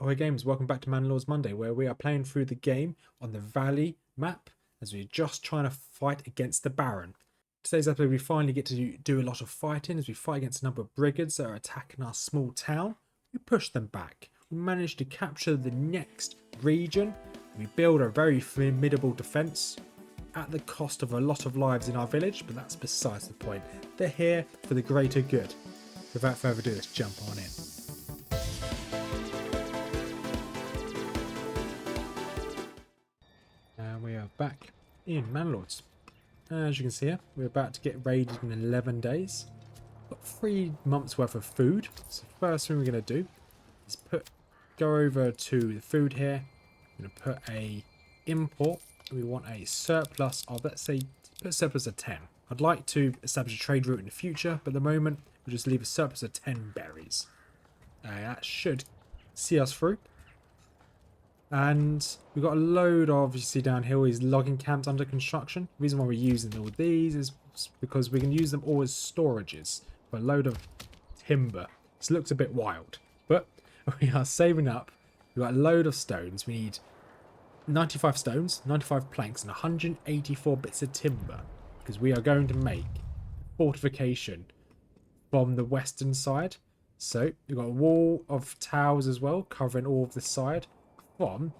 Ahoy Games, welcome back to Manor Lords Monday, where we are playing through the game on the Valley map as we're just trying to fight against the Baron. Today's episode we finally get to do a lot of fighting as we fight against a number of brigands that are attacking our small town. We push them back. We manage to capture the next region. We build a very formidable defence at the cost of a lot of lives in our village, but that's besides the point. They're here for the greater good. Without further ado, let's jump on in. We are back in Manor Lords. As you can see here, we're about to get raided in 11 days. Got 3 months worth of food. So the first thing we're going to do is go over to the food here. I'm going to put a import. We want a surplus of, let's say, put a surplus of 10. I'd like to establish a trade route in the future, but at the moment we'll just leave a surplus of 10 berries. That should see us through. And we've got a load of, you see down here, these logging camps under construction. The reason why we're using all these is because we can use them all as storages for a load of timber. This looks a bit wild, but we are saving up. We've got a load of stones. We need 95 stones, 95 planks, and 184 bits of timber, because we are going to make fortification from the western side. So we've got a wall of towers as well, covering all of the side from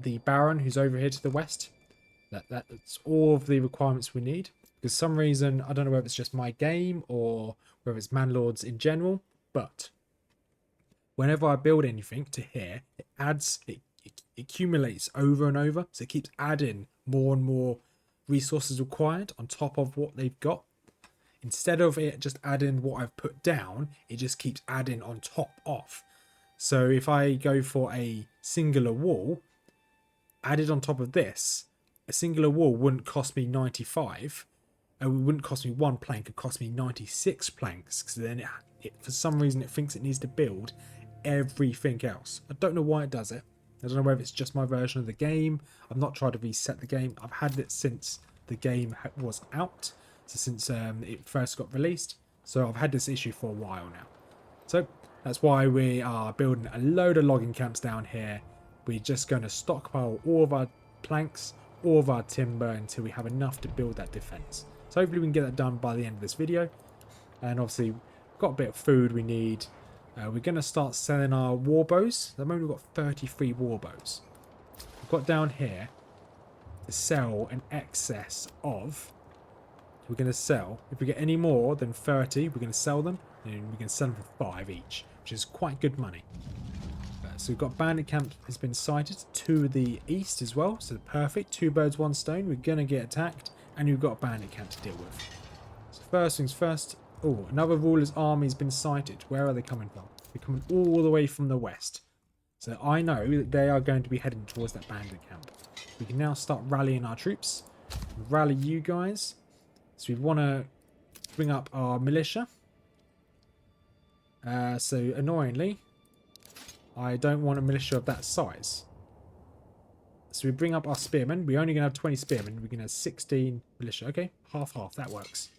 the Baron, who's over here to the west. That's all of the requirements we need. Because for some reason, I don't know whether it's just my game or whether it's Manor Lords in general, but whenever I build anything to here, it accumulates over and over, so it keeps adding more and more resources required on top of what they've got. Instead of it just adding what I've put down, it just keeps adding on top of. So if I go for a singular wall, added on top of this, a singular wall wouldn't cost me 95. It wouldn't cost me 1 plank, it cost me 96 planks. Because then it for some reason it thinks it needs to build everything else. I don't know why it does it. I don't know whether it's just my version of the game. I've not tried to reset the game. I've had it since the game was out. So since it first got released. So I've had this issue for a while now. So that's why we are building a load of logging camps down here. We're just going to stockpile all of our planks, all of our timber until we have enough to build that defense. So hopefully we can get that done by the end of this video. And obviously we've got a bit of food we need. We're going to start selling our war bows. At the moment we've got 33 war bows. We've got down here to sell an excess of... We're going to sell, if we get any more than 30, we're going to sell them. And we can sell them for 5 each, which is quite good money. So we've got bandit camp has been sighted to the east as well. So perfect, 2 birds, 1 stone. We're going to get attacked, and we've got a bandit camp to deal with. So first things first. Oh, another ruler's army has been sighted. Where are they coming from? They're coming all the way from the west. So I know that they are going to be heading towards that bandit camp. We can now start rallying our troops. Rally you guys. So we want to bring up our militia. So annoyingly, I don't want a militia of that size. So we bring up our spearmen. We're only going to have 20 spearmen. We're going to have 16 militia. Okay, half, that works.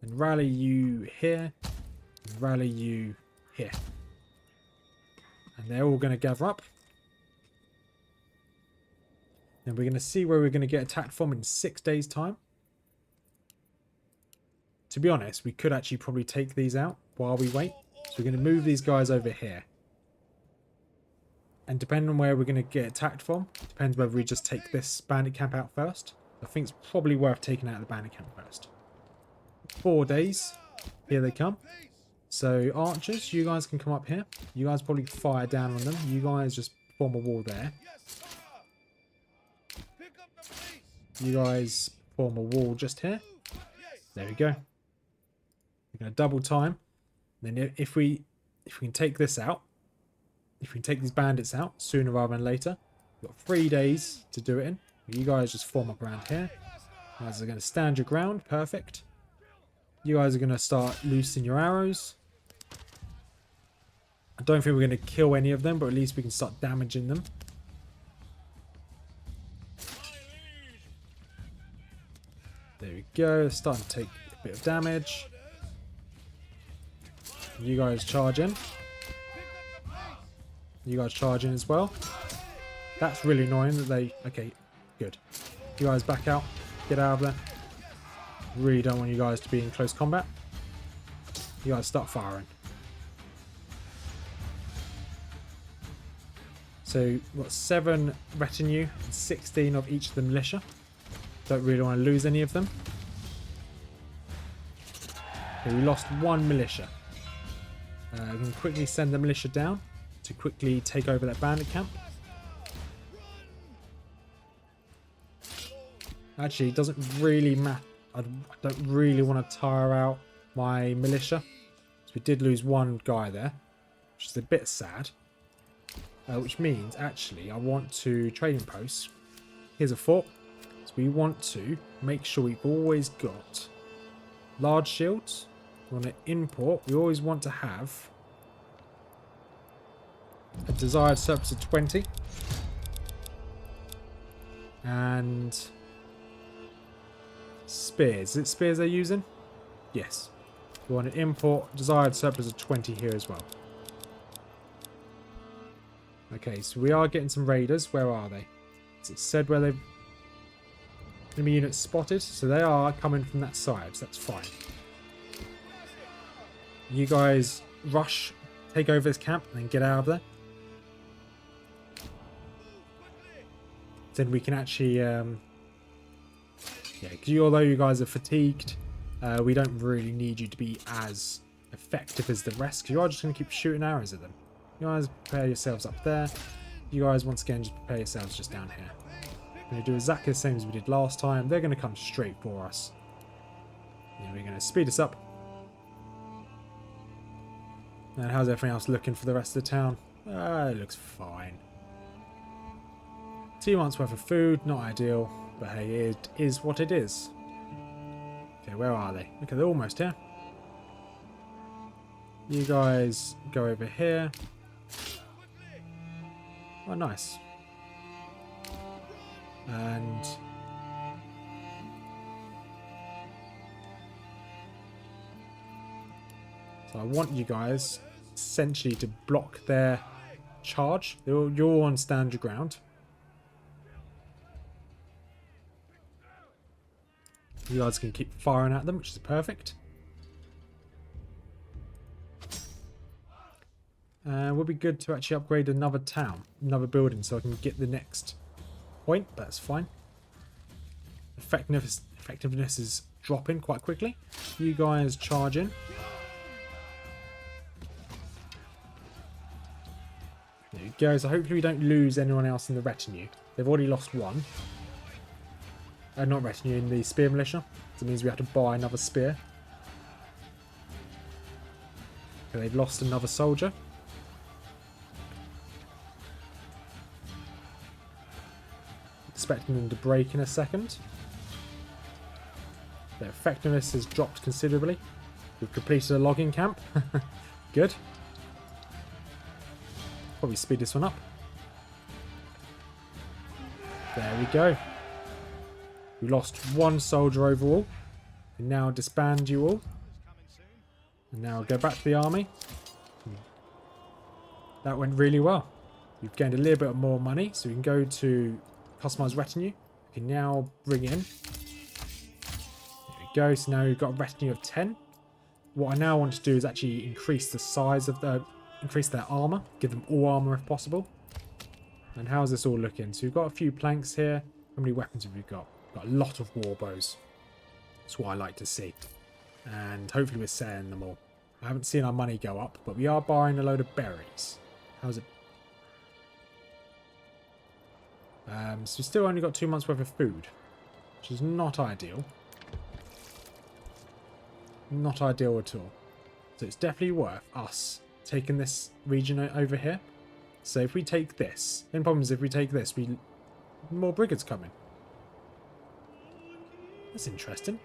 And rally you here. And rally you here. And they're all going to gather up. And we're going to see where we're going to get attacked from in 6 days' time. To be honest, we could actually probably take these out while we wait. So we're going to move these guys over here. And depending on where we're going to get attacked from, depends whether we just take this bandit camp out first. I think it's probably worth taking out the bandit camp first. 4 days. Here they come. So archers, you guys can come up here. You guys probably fire down on them. You guys just form a wall there. You guys form a wall just here. There we go. We're going to double time. Then if we can take this out, if we can take these bandits out sooner rather than later, we've got 3 days to do it in. You guys just form up around here. You guys are going to stand your ground. Perfect. You guys are going to start loosing your arrows. I don't think we're going to kill any of them, but at least we can start damaging them. There we go. Starting to take a bit of damage. You guys charge in. You guys charge in as well. That's really annoying that they... Okay, good. You guys back out. Get out of there. Really don't want you guys to be in close combat. You guys start firing. So we've got 7 retinue and 16 of each of the militia. Don't really want to lose any of them. Okay, we lost 1 militia. We can quickly send the militia down to quickly take over that bandit camp. Actually, it doesn't really matter. I don't really want to tire out my militia. So we did lose 1 guy there, which is a bit sad. Which means, actually, I want to trading posts. Here's a fort. So we want to make sure we've always got large shields. We want to import. We always want to have a desired surplus of 20. And spears. Is it spears they're using? Yes. We want to import desired surplus of 20 here as well. Okay, so we are getting some raiders. Where are they? Is it said where they've... Enemy units spotted. So they are coming from that side. So that's fine. You guys rush, take over this camp, and then get out of there. Then we can actually... yeah, because although you guys are fatigued, we don't really need you to be as effective as the rest. Because you are just going to keep shooting arrows at them. You guys prepare yourselves up there. You guys, once again, just prepare yourselves just down here. We're going to do exactly the same as we did last time. They're going to come straight for us. And we're going to speed us up. And how's everything else looking for the rest of the town? It looks fine. 2 months worth of food, not ideal. But hey, it is what it is. Okay, where are they? Okay, they're almost here. You guys go over here. Oh, nice. And so I want you guys essentially to block their charge. You're all on stand your ground. You guys can keep firing at them, which is perfect. Would be good to actually upgrade another town, another building, so I can get the next point. That's fine. Effectiveness is dropping quite quickly. You guys charge in. There you go. So hopefully we don't lose anyone else in the retinue. They've already lost 1. Not retinue, in the spear militia. So it means we have to buy another spear. Okay, they've lost another soldier. Expecting them to break in a second. Their effectiveness has dropped considerably. We've completed a logging camp. Good. Probably speed this one up. There we go. We lost 1 soldier overall. We now disband you all. And now go back to the army. That went really well. We've gained a little bit more money, so we can go to customize retinue. We can now bring in. There we go. So now we've got a retinue of 10. What I now want to do is actually increase the size of the, increase their armor, give them all armor if possible. And how's this all looking? So we've got a few planks here. How many weapons have we got? We've got a lot of war bows. That's what I like to see. And hopefully we're selling them all. I haven't seen our money go up, but we are buying a load of berries. How's it? So we still only got 2 months worth of food, which is not ideal. Not ideal at all. So it's definitely worth us taking this region over here. So if we take this, the problem is if we take this, more brigands coming. That's interesting.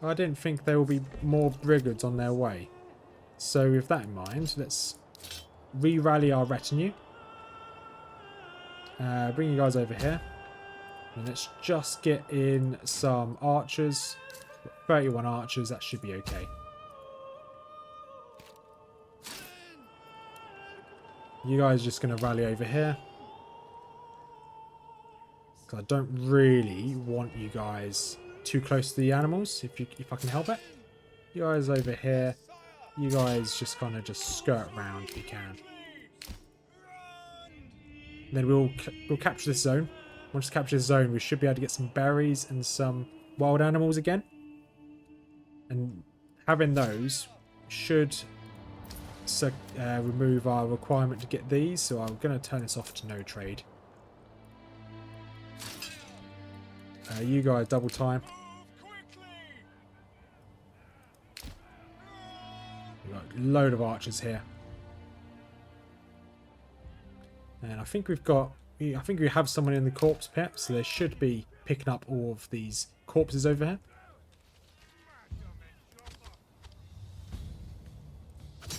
I didn't think there will be more brigands on their way. So with that in mind, let's re-rally our retinue. Bring you guys over here. And let's just get in some archers. 31 archers, that should be okay. You guys are just going to rally over here. Because I don't really want you guys too close to the animals, if I can help it. You guys over here. You guys just kind of just skirt around if you can. Then we'll capture this zone. Once we capture this zone, we should be able to get some berries and some wild animals again. And having those should remove our requirement to get these. So I'm going to turn this off to no trade. You guys double time. We've got a load of archers here. And I think we've got... I think we have someone in the corpse pit. So they should be picking up all of these corpses over here.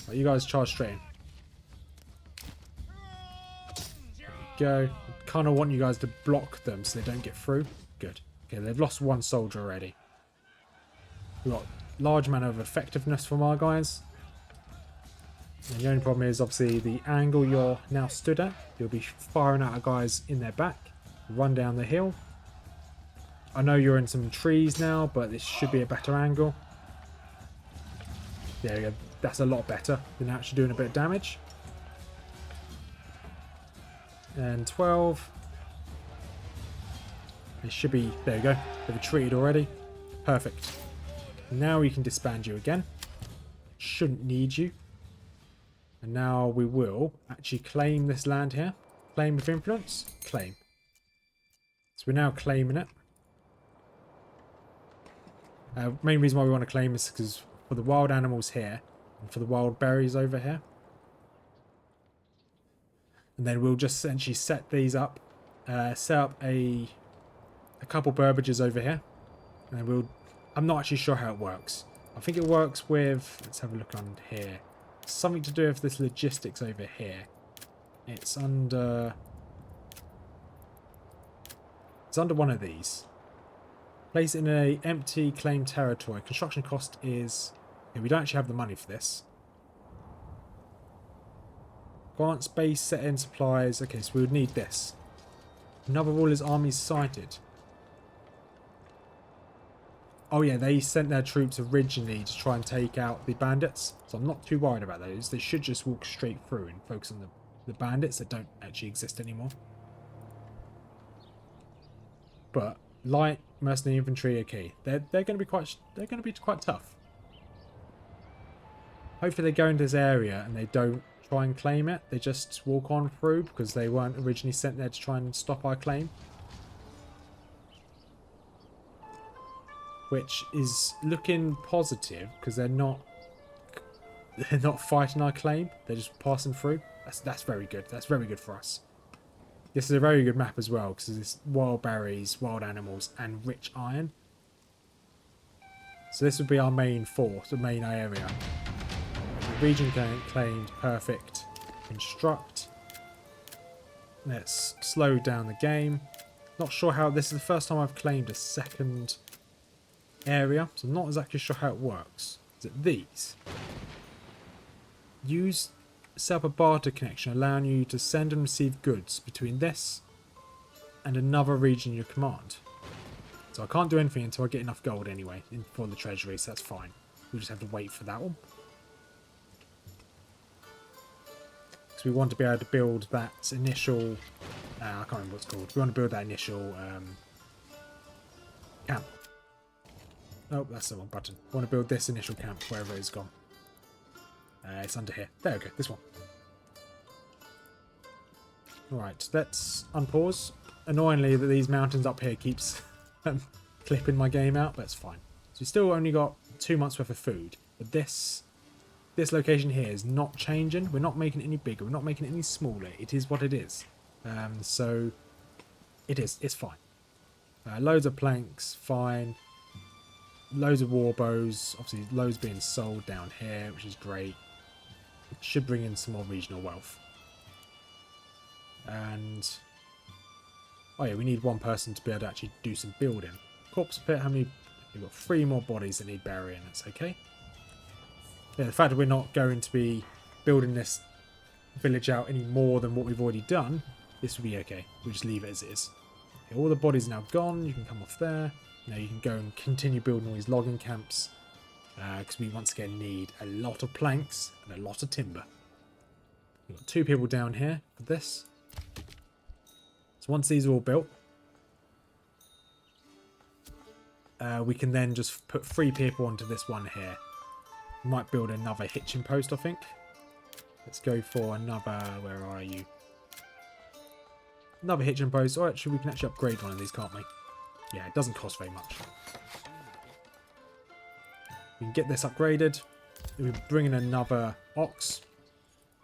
Right, you guys charge straight in. There we go. Kind of want you guys to block them so they don't get through. Good. Okay, they've lost one soldier already. We've got large amount of effectiveness from our guys. And the only problem is obviously the angle you're now stood at. You'll be firing at our guys in their back. Run down the hill. I know you're in some trees now, but this should be a better angle. There we go. That's a lot better than actually doing a bit of damage. And 12. It should be... There we go. They've retreated already. Perfect. Now we can disband you again. Shouldn't need you. And now we will actually claim this land here. Claim with influence. Claim. So we're now claiming it. Main reason why we want to claim is because for the wild animals here and for the wild berries over here. And then we'll just essentially set these up. Set up a couple burbages over here. And then we'll... I'm not actually sure how it works. I think it works with... Let's have a look on here. Something to do with this logistics over here. It's under one of these. Place it in a empty claim territory. Construction cost is... Yeah, we don't actually have the money for this. Grant space, set in supplies. Okay, so we would need this. Another ruler's army sighted. Oh yeah, they sent their troops originally to try and take out the bandits. So I'm not too worried about those. They should just walk straight through and focus on the bandits that don't actually exist anymore. But light mercenary infantry, okay, they're going to be quite tough. Hopefully they go into this area and they don't try and claim it. They just walk on through because they weren't originally sent there to try and stop our claim. Which is looking positive because they're not fighting our claim. They're just passing through. That's very good. That's very good for us. This is a very good map as well because there's wild berries, wild animals, and rich iron. So this would be our main force, the main area. The region claimed. Perfect. Construct. Let's slow down the game. Not sure how... This is the first time I've claimed a second area, so I'm not exactly sure how it works. Is it these? Set up a barter connection allowing you to send and receive goods between this and another region you command. So I can't do anything until I get enough gold anyway for the treasury, so that's fine. We'll just have to wait for that one. Because we want to be able to build that initial... I can't remember what it's called. We want to build that initial camp. Oh, that's the wrong button. I want to build this initial camp, wherever it's gone. It's under here. There we go, this one. Alright, let's unpause. Annoyingly, that these mountains up here keeps clipping my game out, but it's fine. So we still only got 2 months worth of food. But this location here is not changing. We're not making it any bigger. We're not making it any smaller. It is what it is. So it is. It's fine. Loads of planks, fine. Loads of war bows, obviously loads being sold down here, which is great. It should bring in some more regional wealth. And oh yeah, we need one person to be able to actually do some building. Corpse pit, how many We've got 3 more bodies that need burying. That's okay. Yeah, the fact that we're not going to be building this village out any more than what we've already done, this will be okay. We'll just leave it as it is. Okay, all the bodies are now gone. You can come off there. Now you can go and continue building all these logging camps. Because we once again need a lot of planks and a lot of timber. We've got 2 people down here for this. So once these are all built, we can then just put 3 people onto this one here. We might build another hitching post, I think. Let's go for another... Where are you? Another hitching post. Oh, actually, we can actually upgrade one of these, can't we? Yeah, it doesn't cost very much. We can get this upgraded. Then we bring in another ox.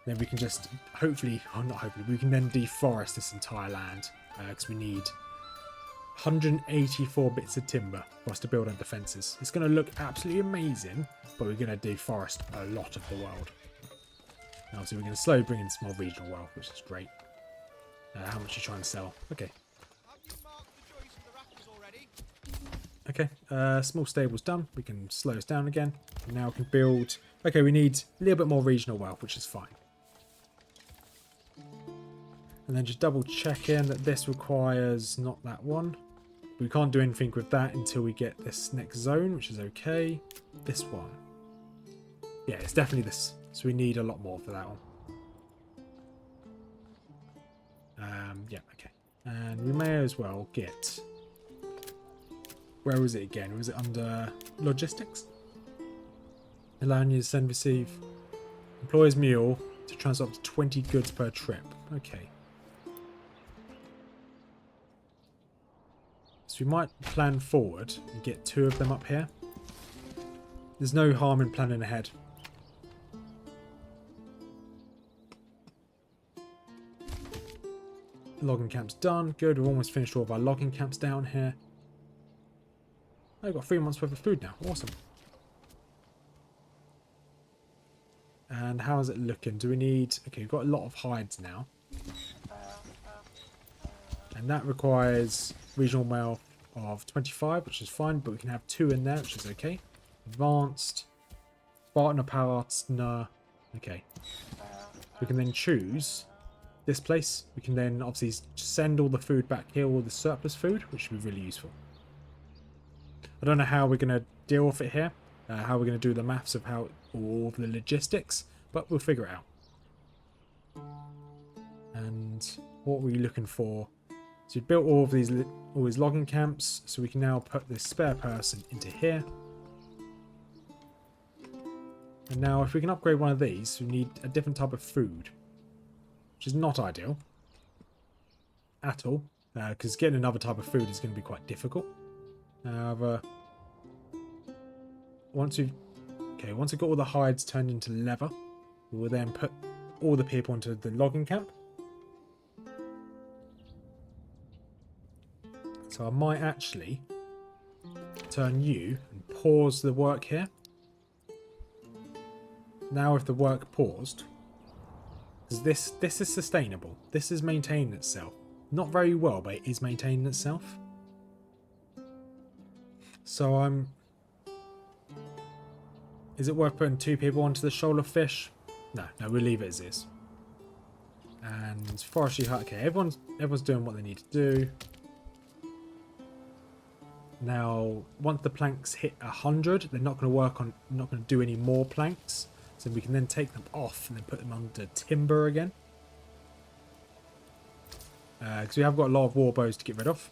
Then we can just hopefully, oh not hopefully, we can then deforest this entire land. Because we need 184 bits of timber for us to build our defences. It's going to look absolutely amazing, but we're going to deforest a lot of the world. Now, obviously, we're going to slowly bring in some more regional wealth, which is great. How much are you trying to sell? Okay. Okay, small stable's done. We can slow us down again. Now we can build... Okay, we need a little bit more regional wealth, which is fine. And then just double checking that this requires not that one. We can't do anything with that until we get this next zone, which is okay. This one. Yeah, it's definitely this. So we need a lot more for that one. Yeah, okay. And we may as well get... Where was it again? Was it under logistics? Allowing you to send, receive. Employer's mule to transfer up to 20 goods per trip. Okay. So we might plan forward and get 2 of them up here. There's no harm in planning ahead. Logging camp's done. Good, we've almost finished all of our logging camps down here. I've got 3 months worth of food now. Awesome. And how is it looking? Do we need... Okay, we've got a lot of hides now. And that requires regional mail of 25, which is fine, but we can have 2 in there, which is okay. Advanced. Partner partner. Okay. We can then choose this place. We can then obviously send all the food back here, all the surplus food, which would be really useful. I don't know how we're going to deal with it here, how we're going to do the maths of how all the logistics, but we'll figure it out. And what were you looking for? So we built all these logging camps, so we can now put this spare person into here. And now if we can upgrade one of these, we need a different type of food, which is not ideal at all, because getting another type of food is going to be quite difficult. However, once we've got all the hides turned into leather, we will then put all the people into the logging camp. So I might actually turn you and pause the work here. Now if the work paused, because this is sustainable. This is maintaining itself. Not very well, but it is maintaining itself. So is it worth putting 2 people onto the shoal of fish? No, we'll leave it as is. And forestry hut. Okay, everyone's doing what they need to do. Now, once the planks hit 100, they're not going to work on, not going to do any more planks. So we can then take them off and then put them under timber again. Because we have got a lot of war bows to get rid of.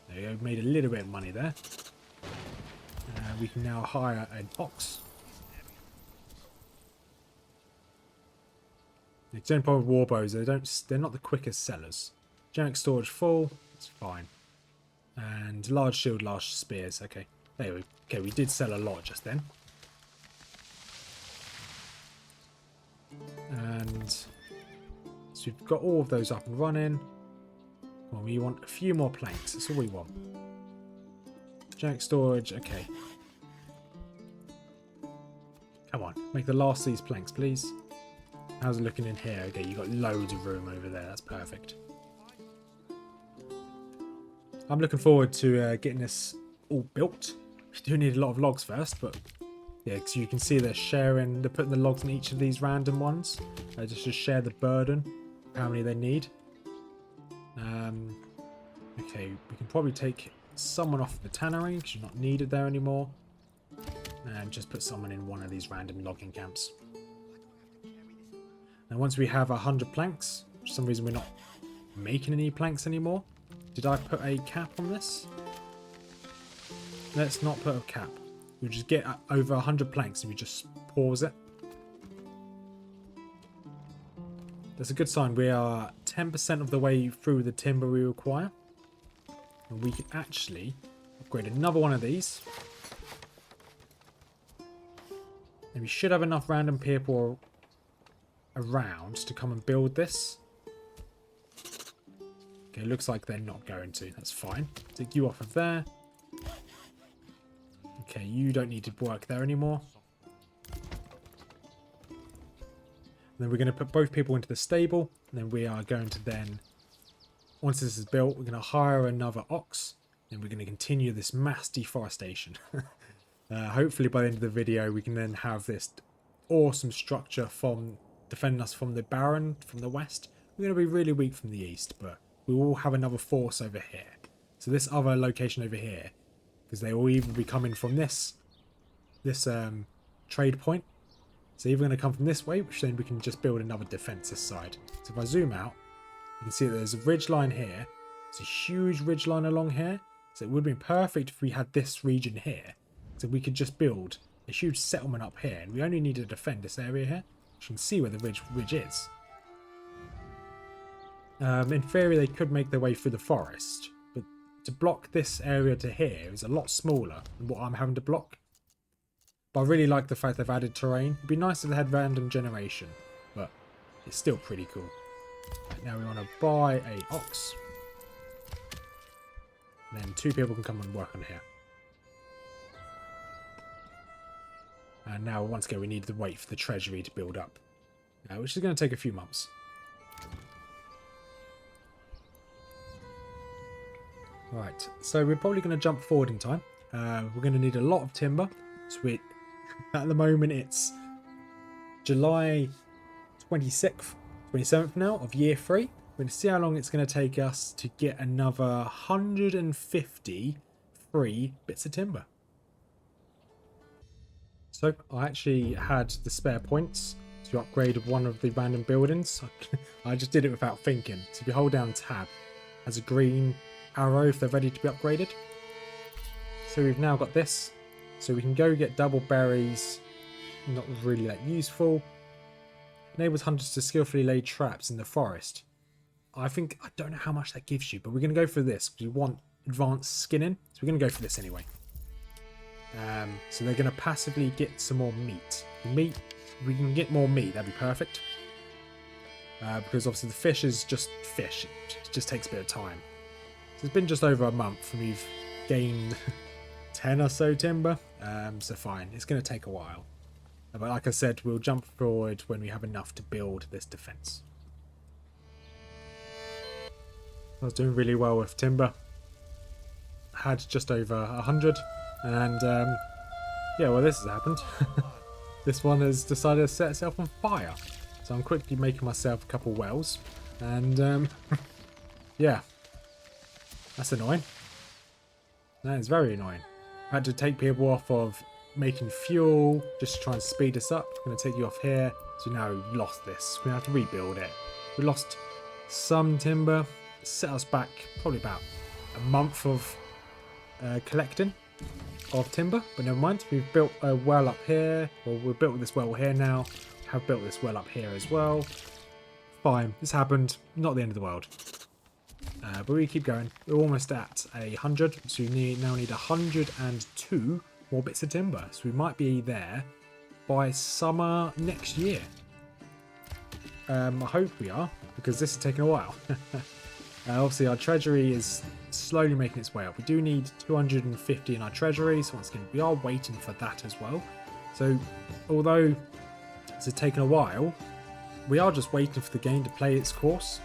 There you go, made a little bit of money there. We can now hire an ox. The only problem with war bows, they're not the quickest sellers. Generic storage full, it's fine. And large shield, large spears. Okay, there we go. Okay, we did sell a lot just then. And so we've got all of those up and running. Well, we want a few more planks. That's all we want. Generic storage. Okay. Come on, make the last of these planks, please. How's it looking in here? Okay, you've got loads of room over there. That's perfect. I'm looking forward to getting this all built. We do need a lot of logs first, but yeah, because you can see they're sharing, they're putting the logs in each of these random ones. Just to share the burden, how many they need. Okay, we can probably take someone off the tannery because you're not needed there anymore. And just put someone in one of these random logging camps. Now once we have 100 planks, for some reason we're not making any planks anymore. Did I put a cap on this? Let's not put a cap. We just get over 100 planks and we just pause it. That's a good sign. We are 10% of the way through the timber we require. And we can actually upgrade another one of these. And we should have enough random people around to come and build this. Okay, looks like they're not going to. That's fine. Take you off of there. Okay, you don't need to work there anymore. And then we're going to put both people into the stable. And then we are going to then, once this is built, we're going to hire another ox. And we're going to continue this mass deforestation. Hopefully by the end of the video, we can then have this awesome structure from defending us from the Baron from the west. We're going to be really weak from the east, but we will have another force over here. So this other location over here, because they will even be coming from this trade point. So either going to come from this way, which then we can just build another defense this side. So if I zoom out, you can see that there's a ridge line here. It's a huge ridge line along here. So it would have been perfect if we had this region here. So we could just build a huge settlement up here. And we only need to defend this area here. You can see where the ridge is. In theory, they could make their way through the forest. But to block this area to here is a lot smaller than what I'm having to block. But I really like the fact they've added terrain. It'd be nice if they had random generation. But it's still pretty cool. Right, now we want to buy a ox. And then 2 people can come and work on here. And now, once again, we need to wait for the treasury to build up. Which is going to take a few months. Right, so we're probably going to jump forward in time. We're going to need a lot of timber. So at the moment, it's July 26th, 27th now of year 3. We're going to see how long it's going to take us to get another 150 free bits of timber. So I actually had the spare points to upgrade one of the random buildings. I just did it without thinking. So if you hold down tab, it has a green arrow if they're ready to be upgraded. So we've now got this. So we can go get double berries. Not really that useful. Enables hunters to skillfully lay traps in the forest. I don't know how much that gives you, but we're going to go for this because we want advanced skinning. So we're going to go for this anyway. So they're going to passively get some more meat. Meat, we can get more meat, that'd be perfect. Because obviously the fish is just fish. It just takes a bit of time. So it's been just over a month and we've gained 10 or so timber. So fine, it's going to take a while. But like I said, we'll jump forward when we have enough to build this defense. I was doing really well with timber. Had just over 100. And yeah, well, this has happened. This one has decided to set itself on fire. So I'm quickly making myself a couple wells. And yeah, that's annoying. That is very annoying. I had to take people off of making fuel just to try and speed us up. I'm going to take you off here. So now we've lost this. We're going to have to rebuild it. We lost some timber. Set us back probably about a month of collecting of timber, but never mind. We've built a well up here. Well, we've built this well here now. Have built this well up here as well. Fine, this happened. Not the end of the world. But we keep going. We're almost at 100, so we now need 102 more bits of timber. So we might be there by summer next year. I hope we are, because this is taking a while. Obviously, our treasury is slowly making its way up. We do need 250 in our treasury, so once again, we are waiting for that as well. So, although it's taken a while, we are just waiting for the game to play its course.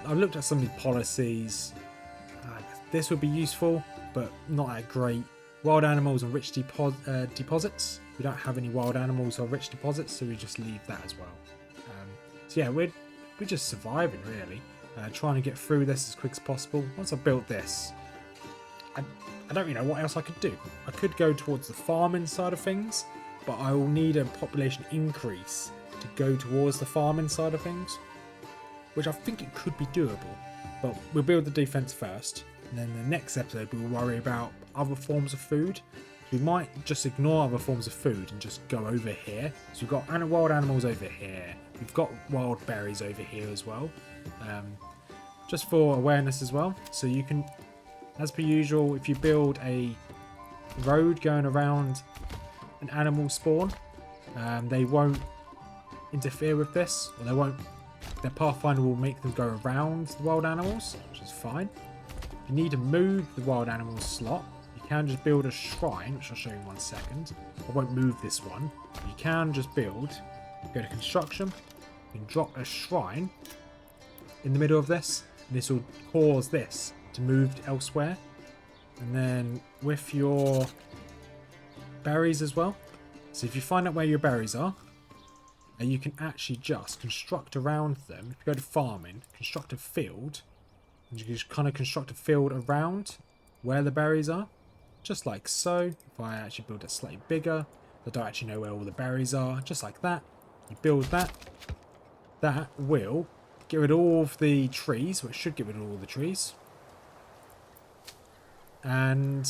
I've looked at some of the policies. This would be useful, but not that great. wild animals and rich deposits. We don't have any wild animals or rich deposits, so we just leave that as well. So yeah, we're just surviving really, trying to get through this as quick as possible. Once I've built this, I don't really know what else I could do. I could go towards the farming side of things, but I will need a population increase to go towards the farming side of things, which I think it could be doable. But we'll build the defense first, and then the next episode we'll worry about other forms of food. We might just ignore other forms of food and just go over here. So we've got wild animals over here. We've got wild berries over here as well. Just for awareness as well. So you can, as per usual, if you build a road going around an animal spawn, they won't interfere with this, or they won't. Their pathfinder will make them go around the wild animals, which is fine. If you need to move the wild animals slot, you can just build a shrine, which I'll show you in 1 second. I won't move this one. You can just build, go to construction, you can drop a shrine in the middle of this, and this will cause this to move elsewhere. And then with your berries as well. So if you find out where your berries are, and you can actually just construct around them. If you go to farming, construct a field, and you can just kind of construct a field around where the berries are, just like so. If I actually build it slightly bigger, I don't actually know where all the berries are, just like that. You build that. That will get rid of all of the trees, or it should get rid of all the trees. And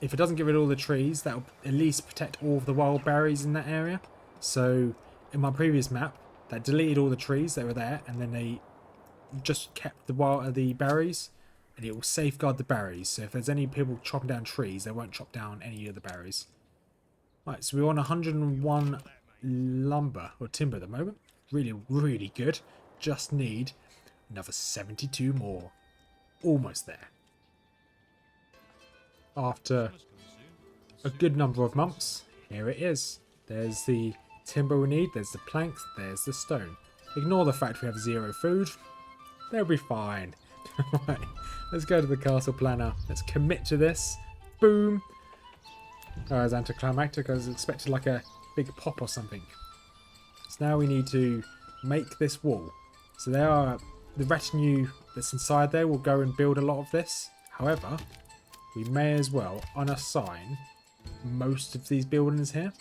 if it doesn't get rid of all the trees, that'll at least protect all of the wild berries in that area. So in my previous map, that deleted all the trees that were there, and then they just kept the berries, and it will safeguard the berries. So if there's any people chopping down trees, they won't chop down any of the berries. Right, so we're on 101 lumber or timber at the moment. Really, really good. Just need another 72 more. Almost there. After a good number of months, here it is. There's the timber we need, there's the planks, there's the stone. Ignore the fact we have 0 food. They'll be fine. Right, let's go to the castle planner. Let's commit to this. Boom. Oh, it's anticlimactic. I was expecting like a big pop or something. So now we need to make this wall. So the retinue that's inside there will go and build a lot of this. However, we may as well unassign most of these buildings here.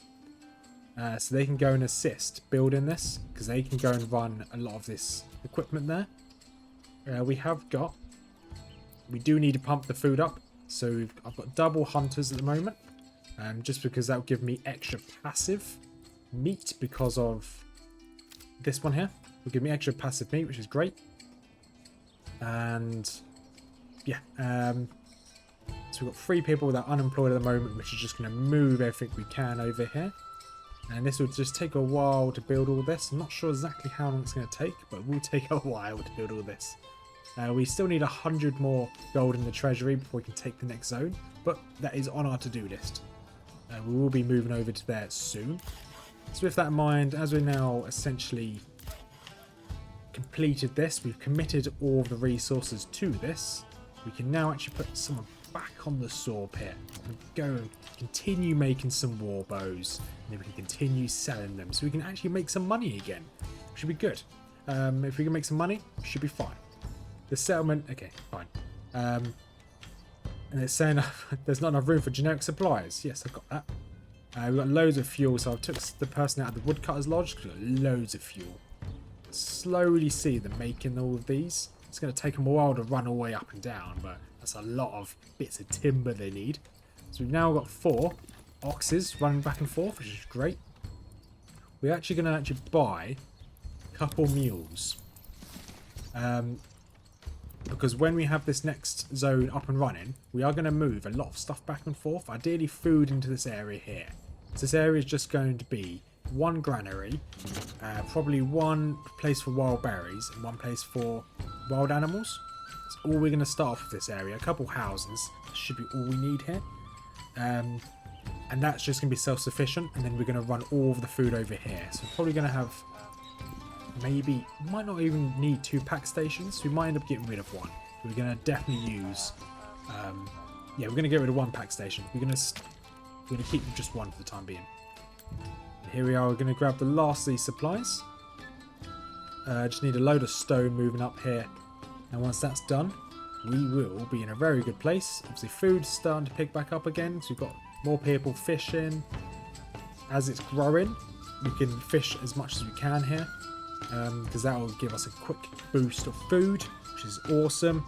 So they can go and assist building this, because they can go and run a lot of this equipment there. We do need to pump the food up. So I've got double hunters at the moment. Just because that will give me extra passive meat because of this one here. Will give me extra passive meat, which is great. And yeah, so we've got 3 people that are unemployed at the moment, which is just going to move everything we can over here. And this will just take a while to build all this. I'm not sure exactly how long it's going to take, but it will take a while to build all this. We still need 100 more gold in the treasury before we can take the next zone, but that is on our to-do list. We will be moving over to there soon. So with that in mind, as we're now essentially completed this, we've committed all of the resources to this, we can now actually put someone back on the saw pit and go and continue making some war bows, and then we can continue selling them so we can actually make some money again. Should be good. If we can make some money, should be fine. The settlement, okay, fine. And it's saying there's not enough room for generic supplies. Yes, I've got that. We've got loads of fuel, so I took the person out of the woodcutter's lodge because we've got loads of fuel. Slowly see them making all of these. It's going to take them a while to run all the way up and down, but that's a lot of bits of timber they need. So we've now got 4 oxes running back and forth, which is great. We're actually going to buy a couple mules. Because when we have this next zone up and running, we are going to move a lot of stuff back and forth. Ideally food into this area here. So this area is just going to be 1 granary, probably 1 place for wild berries and 1 place for wild animals. That's all we're going to start off with this area. A couple houses, that should be all we need here. And that's just going to be self-sufficient, and then we're going to run all of the food over here. So we're probably going to have maybe, might not even need 2 pack stations. We might end up getting rid of 1. We're going to definitely use Yeah, we're going to get rid of one pack station. We're going to keep just one for the time being. And here we are. We're going to grab the last of these supplies. Just need a load of stone moving up here. And once that's done, we will be in a very good place. Obviously, food's starting to pick back up again. So we've got more people fishing. As it's growing, we can fish as much as we can here. Because that will give us a quick boost of food, which is awesome.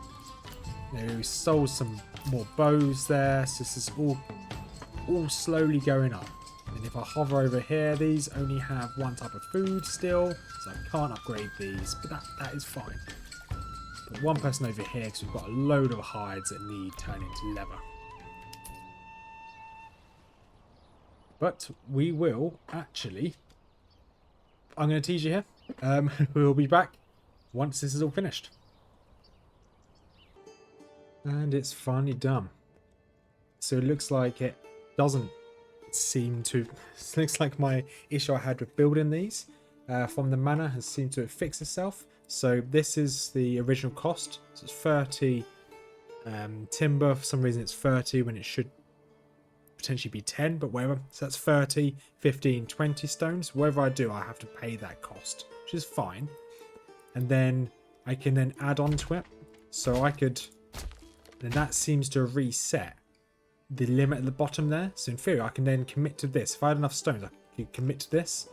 We sold some more bows there. So this is all slowly going up. And if I hover over here, these only have one type of food still, so I can't upgrade these, but that is fine. But one person over here, because we've got a load of hides that need turning into leather. But we will actually, I'm going to tease you here, we'll be back once this is all finished. And it's finally done. So it looks like it doesn't seem to, it looks like my issue I had with building these from the manor has seemed to have fixed itself. So this is the original cost. So it's 30 timber. For some reason it's 30 when it should potentially be 10, but whatever. So that's 30, 15, 20 stones. Whatever I do, I have to pay that cost, which is fine. And then I can then add on to it. So I could, and that seems to reset the limit at the bottom there. So in theory, I can then commit to this. If I had enough stones, I could commit to this,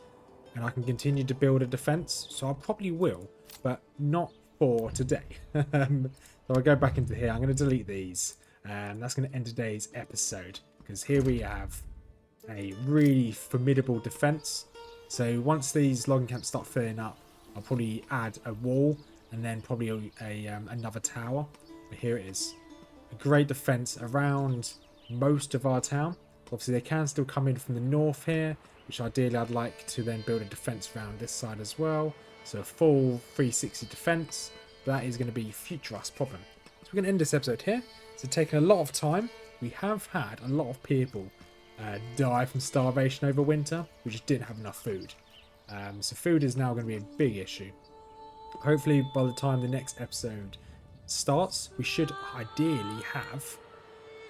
and I can continue to build a defense. So I probably will, but not for today. So I'll go back into here. I'm going to delete these, and that's going to end today's episode, because here we have a really formidable defense. So once these logging camps start filling up, I'll probably add a wall and then probably another tower. But here it is. A great defense around most of our town. Obviously they can still come in from the north here, which ideally I'd like to then build a defense around this side as well. So a full 360 defense. That is going to be future us problem. So we're going to end this episode here. It's taken a lot of time. We have had a lot of people die from starvation over winter. We just didn't have enough food. So food is now going to be a big issue. Hopefully by the time the next episode starts, we should ideally have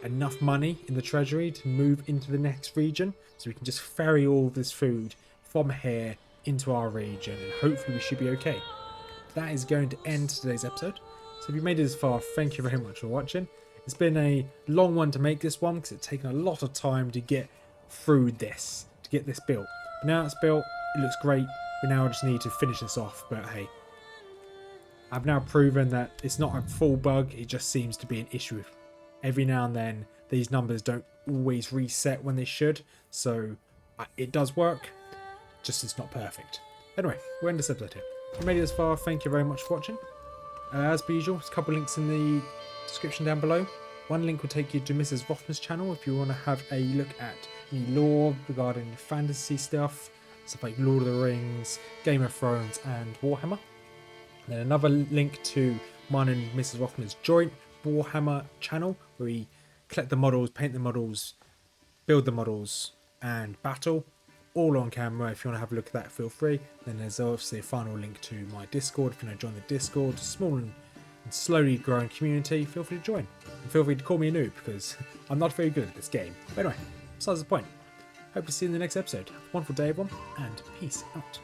enough money in the treasury to move into the next region, so we can just ferry all of this food from here into our region, and hopefully we should be okay. That is going to end today's episode. So if you made it this far, thank you very much for watching. It's been a long one to make this one because it's taken a lot of time to get through this, to get this built. But now it's built, it looks great. We now just need to finish this off, but hey, I've now proven that it's not a full bug, it just seems to be an issue. Every now and then, these numbers don't always reset when they should, so it does work, just it's not perfect. Anyway, we'll end this episode here. If you made it this far, thank you very much for watching. As per usual, there's a couple links in the description down below. One link will take you to Mrs Rothmers Channel if you want to have a look at any lore regarding fantasy stuff like Lord of the Rings, Game of Thrones and Warhammer. And then another link to mine and Mrs Rothmers joint Warhammer channel, where we collect the models, paint the models, build the models and battle all on camera. If you want to have a look at that, feel free. Then there's obviously a final link to my Discord. If you want to join the Discord, small and slowly growing community, feel free to join. And feel free to call me a noob because I'm not very good at this game. But anyway, besides the point, hope to see you in the next episode. Have a wonderful day everyone, and peace out.